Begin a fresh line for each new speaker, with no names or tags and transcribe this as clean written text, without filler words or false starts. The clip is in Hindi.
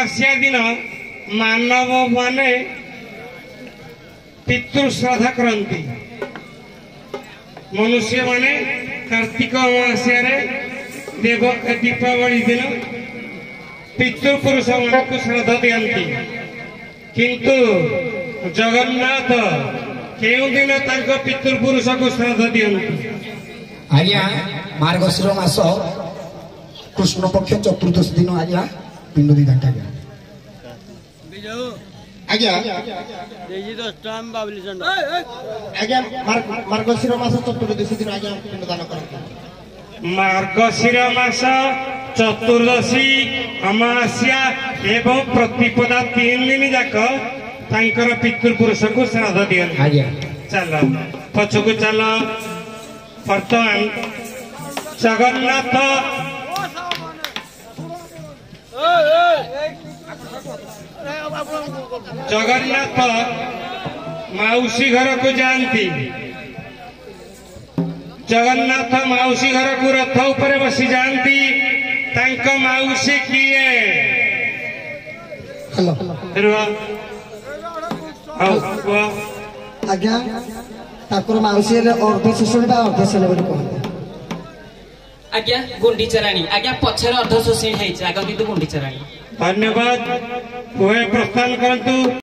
अमावास्या दिन मानव माने पितृ श्रद्धा करती। मनुष्य माने कार्तिक अमावास्या देव दीपावली दिन पितृपुरुष मान को श्रद्धा दियंती। किंतु जगन्नाथ केउ दिन तांको पितृपुरुष को श्रद्धा दियंती।
आज्ञा मार्गशीर मास कृष्ण पक्ष चतुर्दश दिन आज्ञा पिंड दी घंटा आज्ञा आज्ञा मार्गशीर मास चतुर्दशी दिन आज्ञा पिंड दान करते।
मार्गशीर मास चतुर्दशी अमावास्या एवं प्रतिपदा 3 दिन जाक तांकर पितृपुरुष को श्राद्ध दियंती।
आज्ञा
चलो पछकु चलो। वर्तमान जगन्नाथ जगन्नाथ मौसी घर को जानती। जगन्नाथ मौसी घर को रथ ऊपर बसी जानती। तांको मौसी किए
आज्ञा ठाकुर मौसी अर्ध शोषणी अर्ध सेने
आज्ञा गुंडीचा राणी आज्ञा पछर अर्ध शोषणी है आगे गुंडीचा राणी।
धन्यवाद। प्रस्थान करंतु।